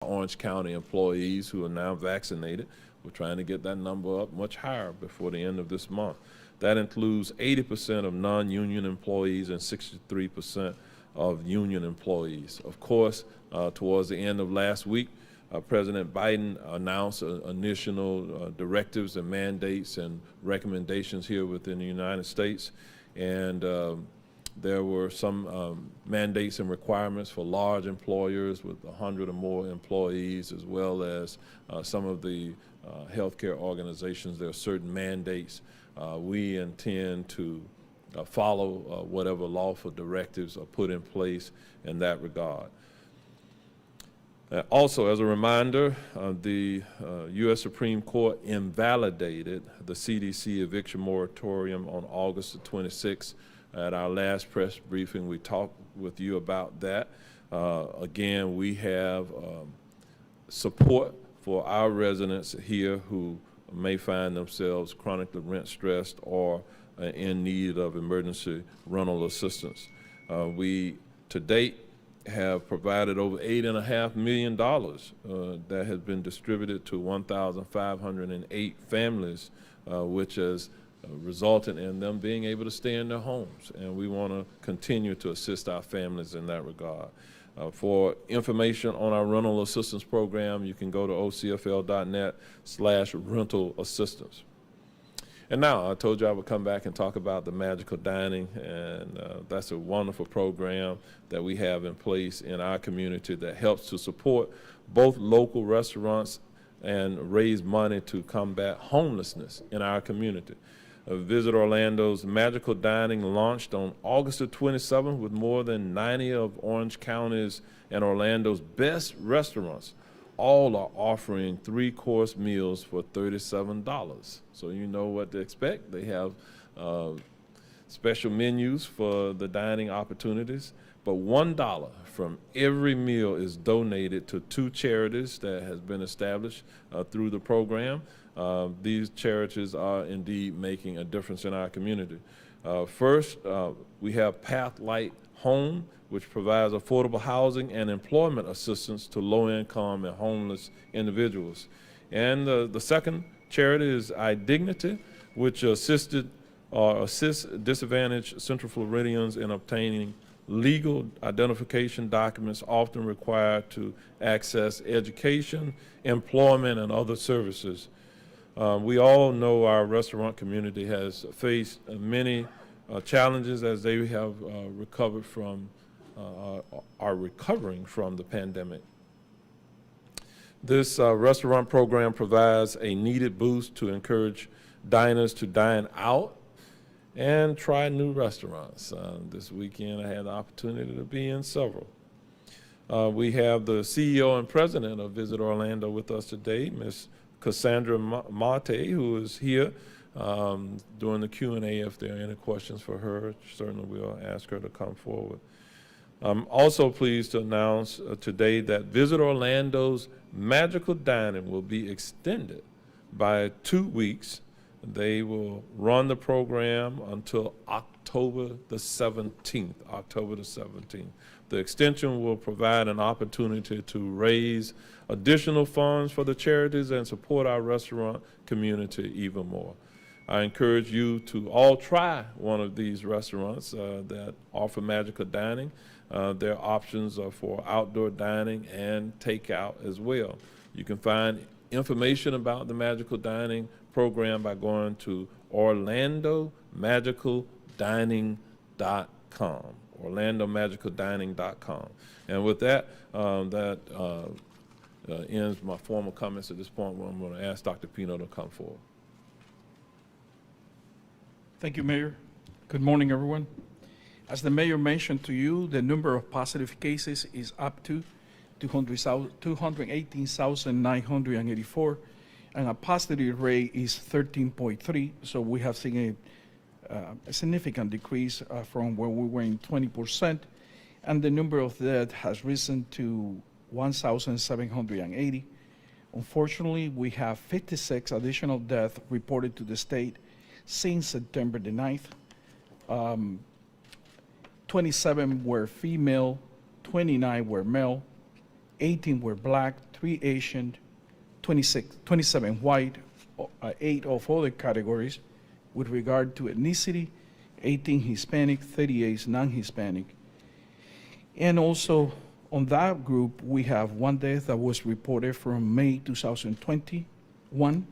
Orange County employees who are now vaccinated. We're trying to get that number up much higher before the end of this month. That includes 80% of non-union employees and 63% of union employees. Of course, towards the end of last week, President Biden announced initial directives and mandates and recommendations here within the United States. And there were some mandates and requirements for large employers with 100 or more employees, as well as some of the healthcare organizations. There are certain mandates. We intend to follow whatever lawful directives are put in place in that regard. Also, as a reminder, the U.S. Supreme Court invalidated the CDC eviction moratorium on August the 26th. At our last press briefing, we talked with you about that. Again, we have support for our residents here who may find themselves chronically rent stressed or in need of emergency rental assistance. We, to date, have provided over $8.5 million that has been distributed to 1,508 families, which has resulted in them being able to stay in their homes. And we want to continue to assist our families in that regard. For information on our rental assistance program, you can go to ocfl.net/rental assistance. And now, I told you I would come back and talk about the Magical Dining, and that's a wonderful program that we have in place in our community that helps to support both local restaurants and raise money to combat homelessness in our community. Visit Orlando's Magical Dining launched on August the 27th with more than 90 of Orange County's and Orlando's best restaurants. All are offering 3-course meals for $37. So you know what to expect. They have special menus for the dining opportunities, but $1 from every meal is donated to 2 charities that has been established through the program. These charities are indeed making a difference in our community. First, we have Pathlight Home, which provides affordable housing and employment assistance to low-income and homeless individuals. And the second charity is iDignity, which assists disadvantaged Central Floridians in obtaining legal identification documents often required to access education, employment, and other services. We all know our restaurant community has faced many challenges as they have recovered from are recovering from the pandemic. This restaurant program provides a needed boost to encourage diners to dine out and try new restaurants. This weekend I had the opportunity to be in several. We have the CEO and president of Visit Orlando with us today, Ms. Cassandra Mate, who is here during the Q&A. If there are any questions for her, certainly we'll ask her to come forward. I'm also pleased to announce today that Visit Orlando's Magical Dining will be extended by 2 weeks. They will run the program until October the 17th. The extension will provide an opportunity to raise additional funds for the charities and support our restaurant community even more. I encourage you to all try one of these restaurants that offer Magical Dining. Their options are for outdoor dining and takeout as well. You can find information about the Magical Dining program by going to orlandomagicaldining.com. orlandomagicaldining.com. And with that, ends my formal comments at this point, where I'm going to ask Dr. Pino to come forward. Thank you, Mayor. Good morning, everyone. As the Mayor mentioned to you, the number of positive cases is up to 218,984, and a positivity rate is 13.3. So we have seen a significant decrease from where we were in 20%, and the number of deaths has risen to 1,780. Unfortunately, we have 56 additional deaths reported to the state since September the 9th. 27 were female, 29 were male, 18 were black, 3 Asian, 27 white, 8 of other categories. With regard to ethnicity, 18 Hispanic, 38 non-Hispanic. And also on that group, we have 1 death that was reported from May 2021,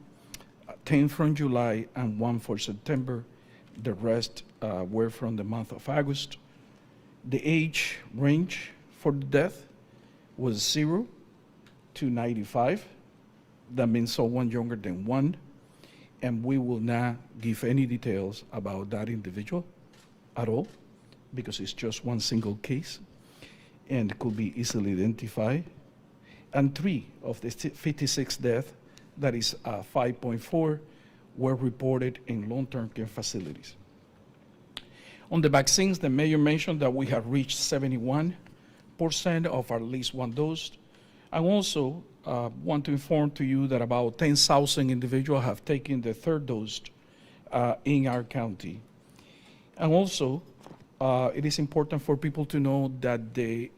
10 from July, and 1 for September. The rest were from the month of August. The age range for the death was 0 to 95. That means someone younger than 1. And we will not give any details about that individual at all, because it's just one single case and could be easily identified. And 3 of the 56 deaths, that is 5.4, were reported in long-term care facilities. On the vaccines, the mayor mentioned that we have reached 71% of at least 1 dose. I also want to inform to you that about 10,000 individuals have taken the 3rd dose in our county. And also, it is important for people to know that the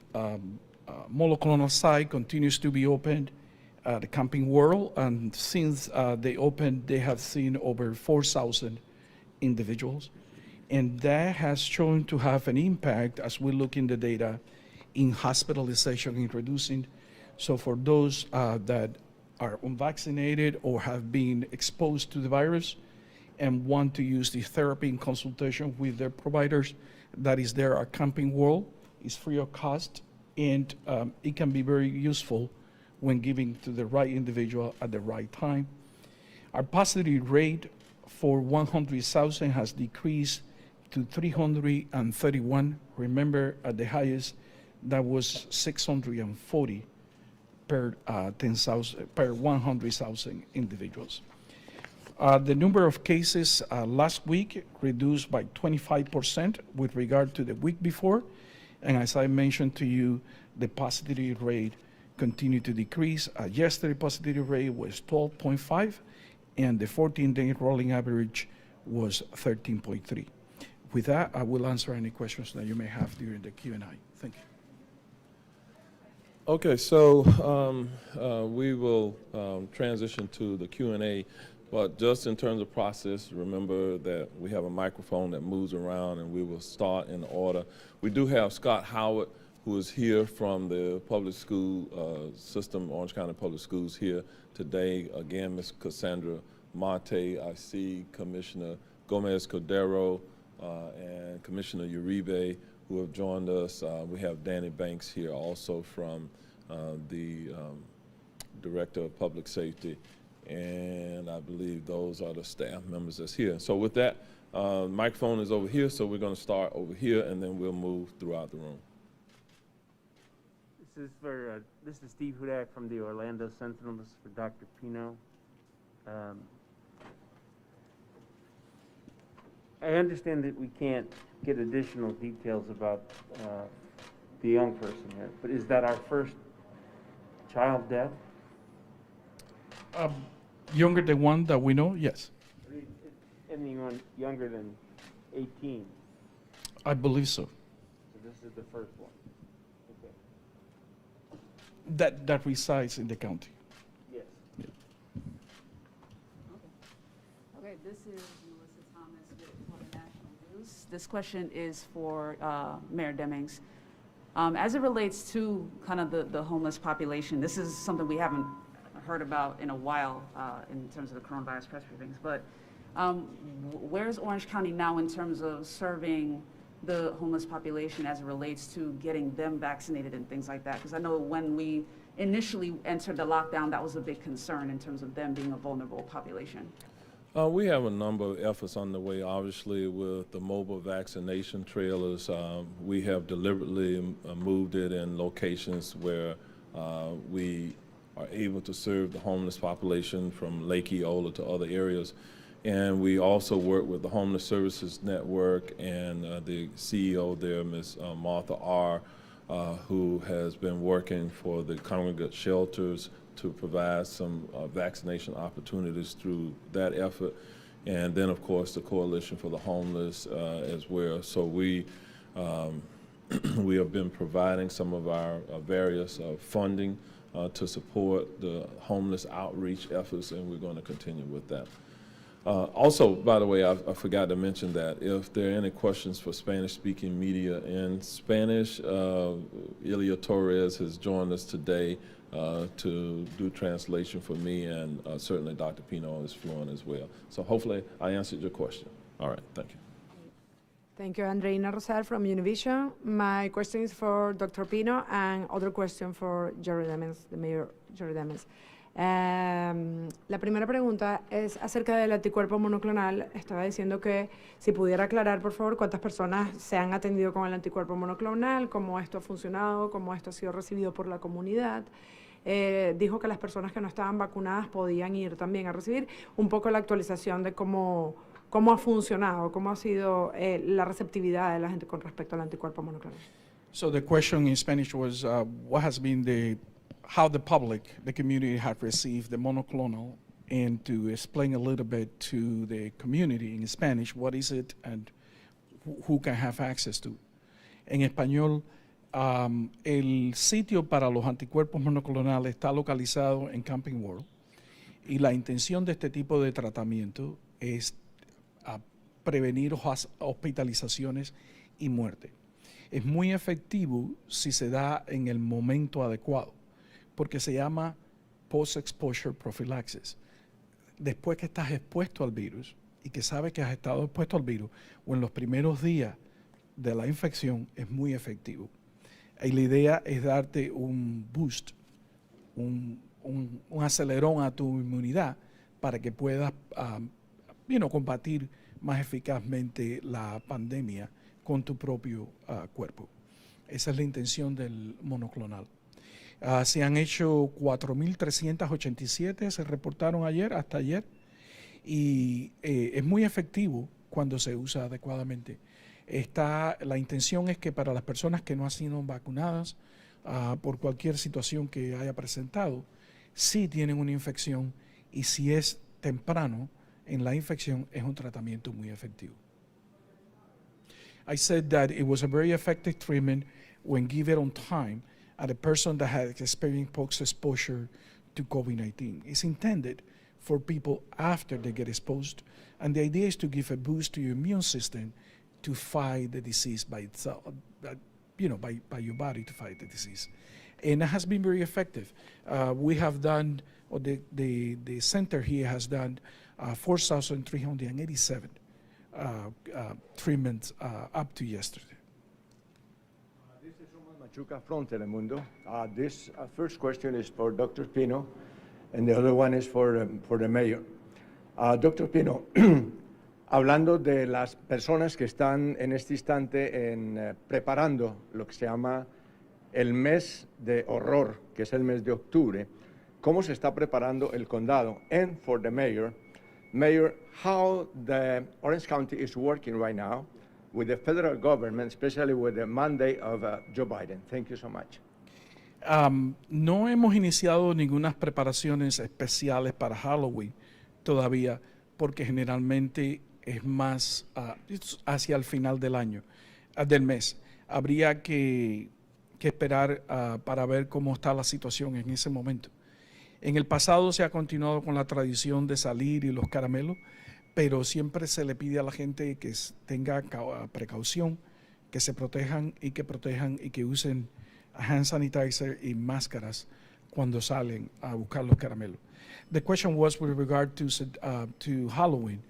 monoclonal site continues to be opened at the Camping World, and since they opened, they have seen over 4,000 individuals. And that has shown to have an impact, as we look in the data, in hospitalization, in reducing. So for those that are unvaccinated or have been exposed to the virus and want to use the therapy in consultation with their providers, that is there at Camping World. It's free of cost, and it can be very useful when giving to the right individual at the right time. Our positivity rate for 100,000 has decreased to 331. Remember, at the highest, that was 640 per 100,000 individuals. The number of cases last week reduced by 25% with regard to the week before. And as I mentioned to you, the positivity rate continued to decrease. Yesterday, positivity rate was 12.5, and the 14-day rolling average was 13.3. With that, I will answer any questions that you may have during the Q&A. Thank you. Okay, so we will transition to the Q&A, but just in terms of process, remember that we have a microphone that moves around, and we will start in order. We do have Scott Howard, who is here from the public school system, Orange County Public Schools, here today. Again, Ms. Cassandra Mate, I see Commissioner Gomez Cordero and Commissioner Uribe, who have joined us. We have Danny Banks here also from the Director of Public Safety, and I believe those are the staff members that's here. So with that, microphone is over here, so we're going to start over here, and then we'll move throughout the room. This is Steve Hudak from the Orlando Sentinel. This is for Dr. Pino. I understand that we can't get additional details about the young person here, but is that our first child death? Younger than 1 that we know, yes. Anyone younger than 18? I believe so. So this is the first one. Okay. That resides in the county. Yes. Yeah. Okay, this is Melissa Thomas with Florida National News. This question is for Mayor Demings. As it relates to kind of the homeless population, this is something we haven't heard about in a while in terms of the coronavirus press briefings, but where's Orange County now in terms of serving the homeless population as it relates to getting them vaccinated and things like that? Because I know when we initially entered the lockdown, that was a big concern in terms of them being a vulnerable population. We have a number of efforts underway, obviously, with the mobile vaccination trailers. We have deliberately moved it in locations where we are able to serve the homeless population from Lake Eola to other areas. And we also work with the Homeless Services Network and the CEO there, Ms. Martha R., who has been working for the congregate shelters to provide some vaccination opportunities through that effort. And then, of course, the Coalition for the Homeless as well. So we We have been providing some of our various funding to support the homeless outreach efforts, and we're going to continue with that. Also, by the way, I forgot to mention that if there are any questions for Spanish-speaking media in Spanish, Ilia Torres has joined us today to do translation for me, and certainly Dr. Pino is fluent as well. So hopefully I answered your question. All right, thank you. Thank you, Andreina Rosal from Univision. My question is for Dr. Pino and other question for Jerry Demings, the Mayor Jerry Demings. La primera pregunta es acerca del anticuerpo monoclonal. Estaba diciendo que si pudiera aclarar, por favor, cuántas personas se han atendido con el anticuerpo monoclonal, cómo esto ha funcionado, cómo esto ha sido recibido por la comunidad. Dijo que las personas que no estaban vacunadas podían ir también a recibir un poco la actualización de cómo ha funcionado, cómo ha sido la receptividad de la gente con respecto al anticuerpo monoclonal. So the question in Spanish was, what has been how the public, the community have received the monoclonal, and to explain a little bit to the community in Spanish, what is it and who can have access to. En español, el sitio para los anticuerpos monoclonales está localizado en Camping World, y la intención de este tipo de tratamiento es prevenir hospitalizaciones y muerte. Es muy efectivo si se da en el momento adecuado, porque se llama post-exposure prophylaxis. Después que estás expuesto al virus y que sabes que has estado expuesto al virus, o en los primeros días de la infección, es muy efectivo. Y la idea es darte un boost, un acelerón a tu inmunidad para que puedas combatir más eficazmente la pandemia con tu propio cuerpo. Esa es la intención del monoclonal. Se han hecho 4.387, se reportaron hasta ayer, y es muy efectivo cuando se usa adecuadamente. La intención es que para las personas que no han sido vacunadas por cualquier situación que haya presentado, si tienen una infección, y si es temprano en la infección, es un tratamiento muy efectivo. I said that it was a very effective treatment when given on time at a person that had experienced post-exposure to COVID-19. It's intended for people after they get exposed, and the idea is to give a boost to your immune system to fight the disease by itself, by your body to fight the disease. And it has been very effective. We have done, or the center here has done 4,387 treatments up to yesterday. This is Roman Machuca from Telemundo. This first question is for Dr. Pino, and the other one is for the mayor. Dr. Pino, hablando de las personas que están en este instante preparando lo que se llama el mes de horror, que es el mes de octubre, ¿cómo se está preparando el condado? And for the mayor, how the Orange County is working right now with the federal government, especially with the mandate of Joe Biden. Thank you so much. No hemos iniciado ninguna preparaciones especiales para Halloween todavía, porque generalmente es más hacia el final del año, del mes. Habría que esperar para ver cómo está la situación en ese momento. En el pasado se ha continuado con la tradición de salir y los caramelos, pero siempre se le pide a la gente que tenga precaución, que se protejan y que usen hand sanitizer y máscaras cuando salen a buscar los caramelos. The question was with regard to Halloween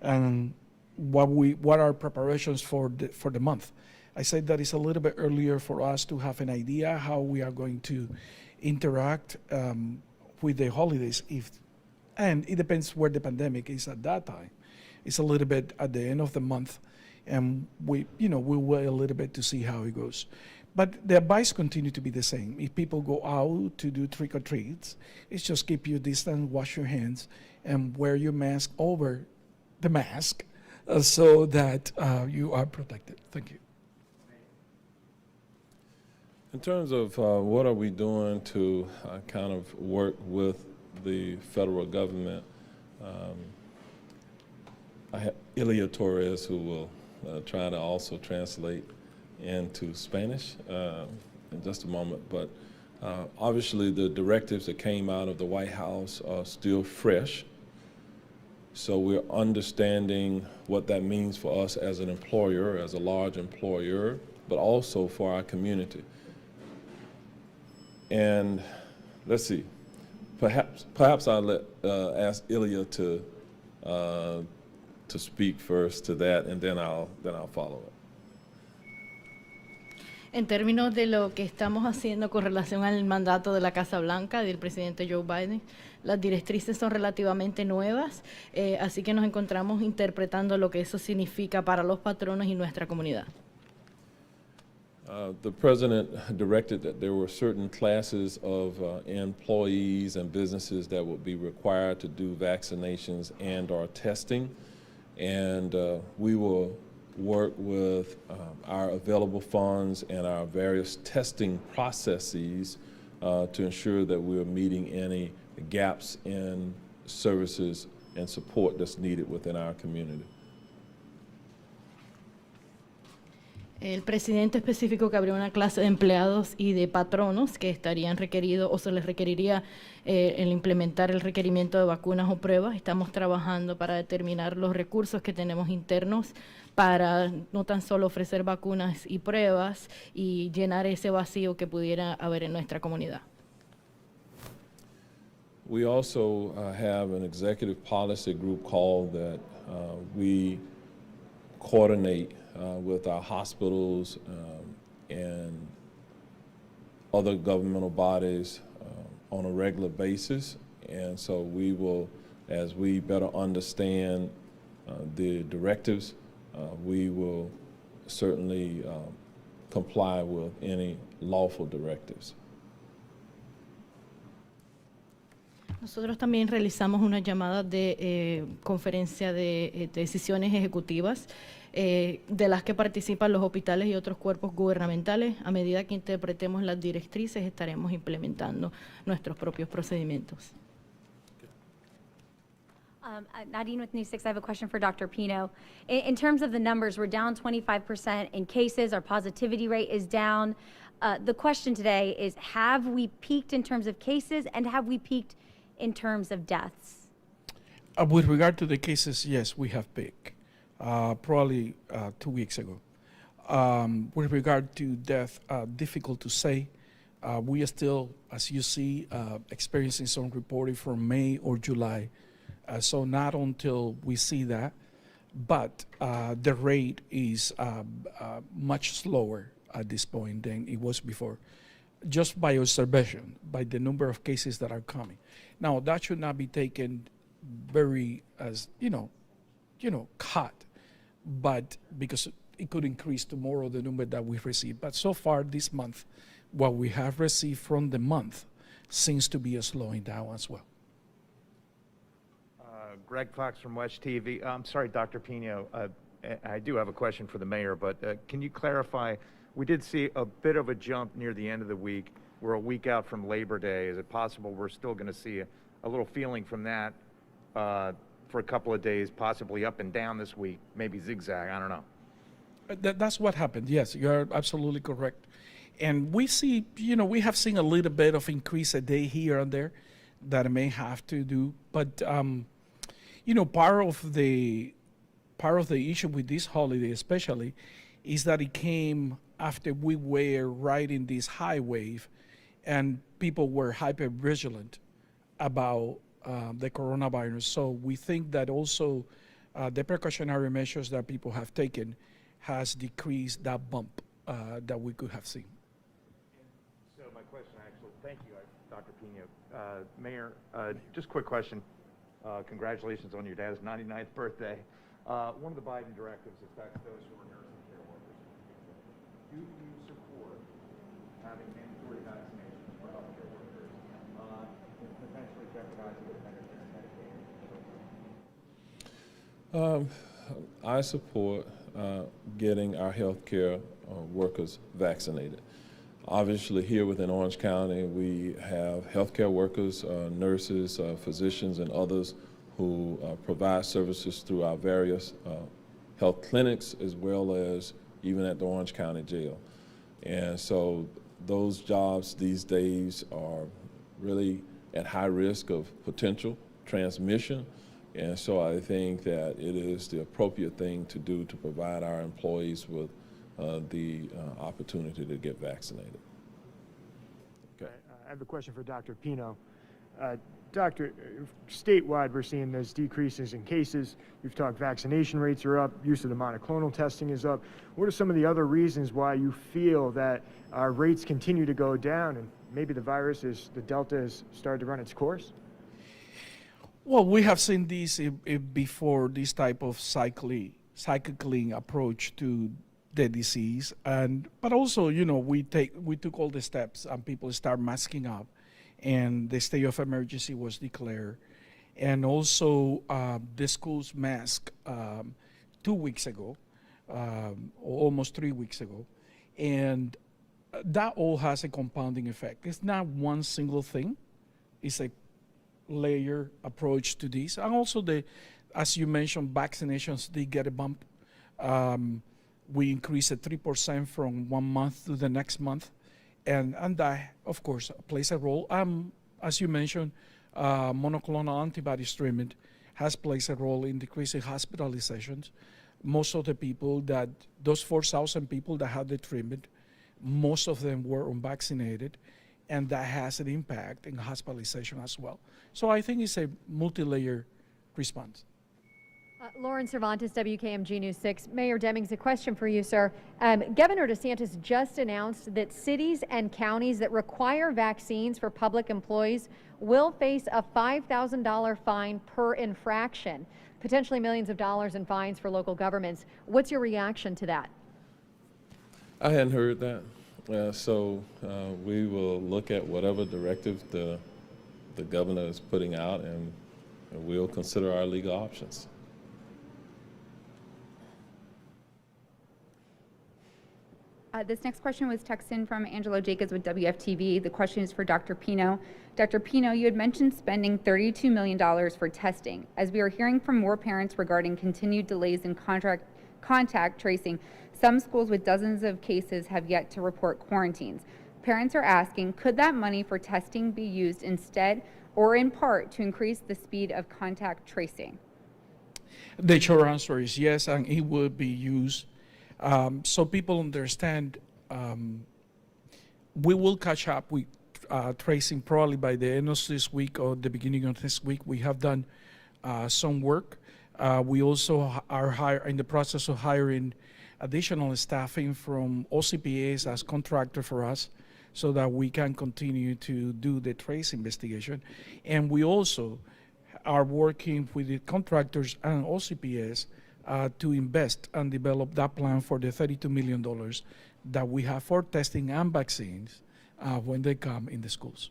and what are preparations for the month. I said that it's a little bit earlier for us to have an idea how we are going to interact with the holidays, and it depends where the pandemic is at that time. It's a little bit at the end of the month, and we'll wait a little bit to see how it goes. But the advice continues to be the same. If people go out to do trick-or-treats, it's just keep your distance, wash your hands, and wear your mask over the mask so that you are protected. Thank you. In terms of what are we doing to kind of work with the federal government, I have Ilia Torres, who will try to also translate into Spanish in just a moment, but obviously the directives that came out of the White House are still fresh. So we're understanding what that means for us as an employer, as a large employer, but also for our community. And let's see, perhaps I'll ask Ilya to speak first to that, and then I'll follow it. En términos de lo que estamos haciendo con relación al mandato de la Casa Blanca del presidente Joe Biden, las directrices son relativamente nuevas, así que nos encontramos interpretando lo que eso significa para los patronos y nuestra comunidad. The president directed that there were certain classes of employees and businesses that would be required to do vaccinations and/or testing, and we will work with our available funds and our various testing processes to ensure that we're meeting any gaps in services and support that's needed within our community. El presidente especificó que habría una clase de empleados y de patronos que estarían requeridos o se les requeriría el implementar el requerimiento de vacunas o pruebas. Estamos trabajando para determinar los recursos que tenemos internos para no tan solo ofrecer vacunas y pruebas y llenar ese vacío que pudiera haber en nuestra comunidad. We also have an executive policy group called that we coordinate with our hospitals and other governmental bodies on a regular basis. And so we will, as we better understand the directives, we will certainly comply with any lawful directives. Nosotros también realizamos una llamada de conferencia de decisiones ejecutivas de las que participan los hospitales y otros cuerpos gubernamentales. A medida que interpretemos las directrices, estaremos implementando nuestros propios procedimientos. Nadine with News 6, I have a question for Dr. Pino. In terms of the numbers, we're down 25% in cases, our positivity rate is down. The question today is, have we peaked in terms of cases, and have we peaked in terms of deaths? With regard to the cases, yes, we have peaked, probably 2 weeks ago. With regard to death, difficult to say. We are still, as you see, experiencing some reporting from May or July. So not until we see that, but the rate is much slower at this point than it was before, just by observation, by the number of cases that are coming. Now, that should not be taken very as, cut, but because it could increase tomorrow the number that we receive. But so far this month, what we have received from the month seems to be slowing down as well. Greg Fox from West TV. I'm sorry, Dr. Pino, I do have a question for the mayor, but can you clarify, we did see a bit of a jump near the end of the week. We're a week out from Labor Day. Is it possible we're still going to see a little feeling from that for a couple of days, possibly up and down this week, maybe zigzag, I don't know. That's what happened, yes, you're absolutely correct. And we see, we have seen a little bit of increase a day here and there that may have to do, but part of the issue with this holiday especially is that it came after we were riding this high wave and people were hyper vigilant about the coronavirus. So we think that also the precautionary measures that people have taken has decreased that bump that we could have seen. So my question actually, thank you, Dr. Pino. Mayor, just a quick question. Congratulations on your dad's 99th birthday. One of the Biden directives affects those who are nursing care workers. Do you support having mandatory vaccinations for healthcare workers and potentially jeopardizing the benefits of Medicaid? I support getting our healthcare workers vaccinated. Obviously, here within Orange County, we have healthcare workers, nurses, physicians, and others who provide services through our various health clinics, as well as even at the Orange County Jail. And so those jobs these days are really at high risk of potential transmission. And so I think that it is the appropriate thing to do to provide our employees with the opportunity to get vaccinated. Okay. I have a question for Dr. Pino. Doctor, statewide, we're seeing those decreases in cases. You've talked vaccination rates are up, use of the monoclonal testing is up. What are some of the other reasons why you feel that our rates continue to go down and maybe the virus the Delta has started to run its course? Well, we have seen this before, this type of cycling approach to the disease, but also, you know, we took all the steps and people start masking up, and the state of emergency was declared, and also the schools masked 2 weeks ago, almost 3 weeks ago, and that all has a compounding effect. It's not one single thing; it's a layer approach to this, and also as you mentioned, vaccinations did get a bump. We increased it 3% from 1 month to the next month, and that of course plays a role. As you mentioned, monoclonal antibodies treatment has played a role in decreasing hospitalizations. Most of the people those 4,000 people that had the treatment, most of them were unvaccinated, and that has an impact in hospitalization as well. So I think it's a multi-layer response. Lauren Cervantes, WKMG News 6. Mayor Demings, a question for you, sir. Governor DeSantis just announced that cities and counties that require vaccines for public employees will face a $5,000 fine per infraction, potentially millions of dollars in fines for local governments. What's your reaction to that? I hadn't heard that. So we will look at whatever directive the governor is putting out, and we'll consider our legal options. This next question was texted in from Angelo Jacobs with WFTV. The question is for Dr. Pino. Dr. Pino, you had mentioned spending $32 million for testing. As we are hearing from more parents regarding continued delays in contact tracing, some schools with dozens of cases have yet to report quarantines. Parents are asking, could that money for testing be used instead or in part to increase the speed of contact tracing? The short answer is yes, and it will be used. So people understand, we will catch up with tracing probably by the end of this week or the beginning of this week. We have done some work. We also are in the process of hiring additional staffing from OCPAs as contractor for us so that we can continue to do the trace investigation. And we also are working with the contractors and OCPAs to invest and develop that plan for the $32 million that we have for testing and vaccines when they come in the schools.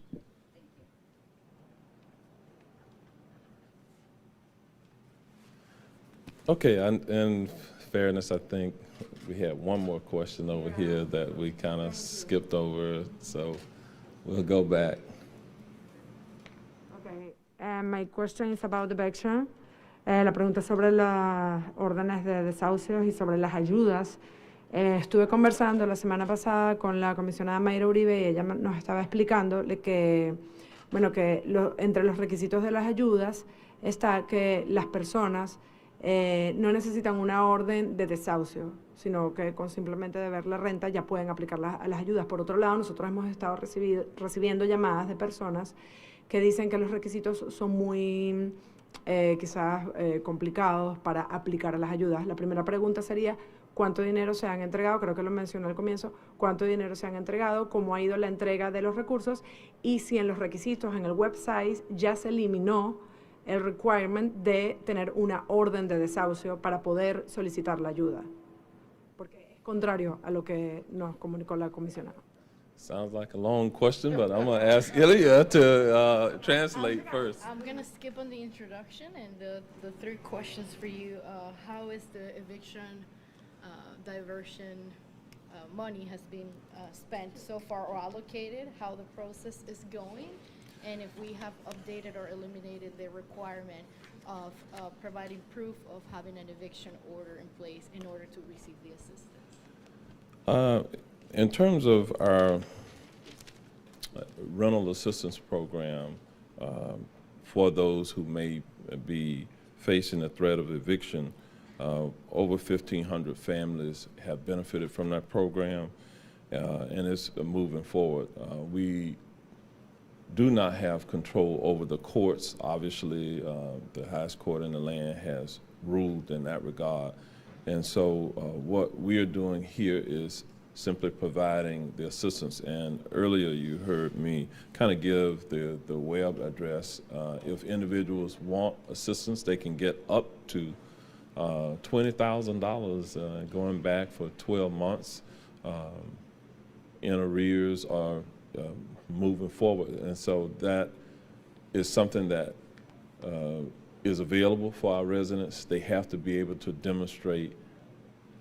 Okay, and in fairness, I think we had one more question over here that we kind of skipped over, so we'll go back. Okay, my question is about eviction. La pregunta es sobre las órdenes de desahucios y sobre las ayudas. Estuve conversando la semana pasada con la comisionada Mayra Uribe y ella nos estaba explicando que, bueno, que entre los requisitos de las ayudas está que las personas no necesitan una orden de desahucio, sino que con simplemente deber la renta ya pueden aplicar a las ayudas. Por otro lado, nosotros hemos estado recibiendo llamadas de personas que dicen que los requisitos son muy quizás complicados para aplicar a las ayudas. La primera pregunta sería, ¿cuánto dinero se han entregado? Creo que lo mencioné al comienzo. ¿Cuánto dinero se han entregado? ¿Cómo ha ido la entrega de los recursos? Y si en los requisitos, en el website, ya se eliminó el requirement de tener una orden de desahucio para poder solicitar la ayuda. Porque es contrario a lo que nos comunicó la comisionada. Sounds like a long question, but I'm going to ask Ilya to translate first. I'm going to skip on the introduction and the three questions for you. How is the eviction diversion money has been spent so far or allocated, how the process is going, and if we have updated or eliminated the requirement of providing proof of having an eviction order in place in order to receive the assistance. In terms of our rental assistance program for those who may be facing the threat of eviction, over 1,500 families have benefited from that program, and it's moving forward. We do not have control over the courts. Obviously, the highest court in the land has ruled in that regard. And so what we are doing here is simply providing the assistance. And earlier you heard me kind of give the web address. If individuals want assistance, they can get up to $20,000 going back for 12 months in arrears or moving forward. And so that is something that is available for our residents. They have to be able to demonstrate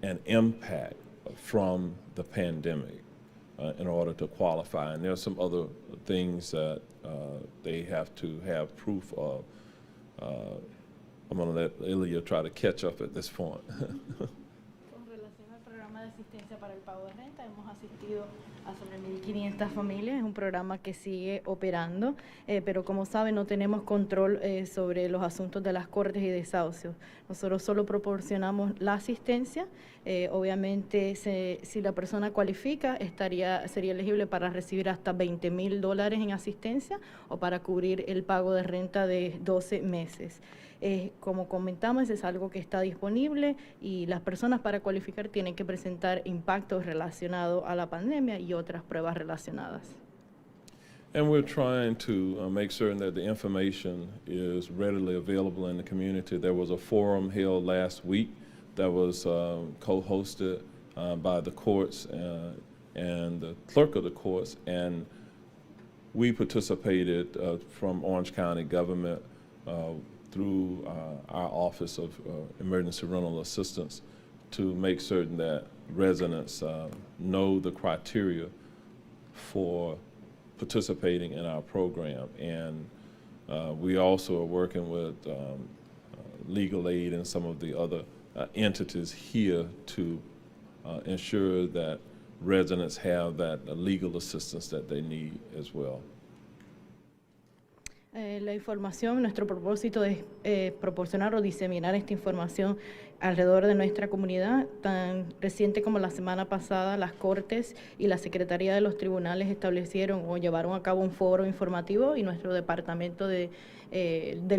an impact from the pandemic in order to qualify. And there are some other things that they have to have proof of. I'm going to let Ilya try to catch up at this point. Con relación al programa de asistencia para el pago de renta, hemos asistido a sobre 1.500 familias. Es un programa que sigue operando, pero como saben no tenemos control sobre los asuntos de las cortes y desahucios. Nosotros solo proporcionamos la asistencia. Obviamente si la persona cualifica sería elegible para recibir hasta $20,000 en asistencia o para cubrir el pago de renta de 12 meses. Como comentamos, es algo que está disponible y las personas para cualificar tienen que presentar impactos relacionados a la pandemia y otras pruebas relacionadas. And we're trying to make certain that the information is readily available in the community. There was a forum held last week that was co-hosted by the courts and the clerk of the courts, and we participated from Orange County government through our Office of Emergency Rental Assistance to make certain that residents know the criteria for participating in our program. And we also are working with legal aid and some of the other entities here to ensure that residents have that legal assistance that they need as well. La información, nuestro propósito es proporcionar o diseminar esta información alrededor de nuestra comunidad. Tan reciente como la semana pasada, las Cortes y la Secretaría de los Tribunales establecieron o llevaron a cabo un foro informativo y nuestro departamento del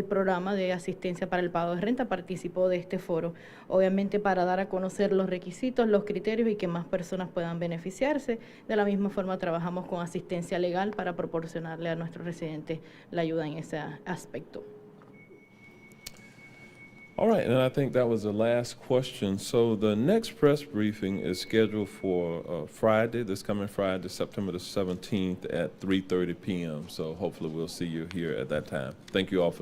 programa de asistencia para el pago de renta participó de este foro, obviamente para dar a conocer los requisitos, los criterios y que más personas puedan beneficiarse. De la misma forma trabajamos con asistencia legal para proporcionarle a nuestros residentes la ayuda en ese aspecto. All right, and I think that was the last question. So the next press briefing is scheduled for Friday, this coming Friday, September the 17th at 3:30 p.m. So hopefully we'll see you here at that time. Thank you all for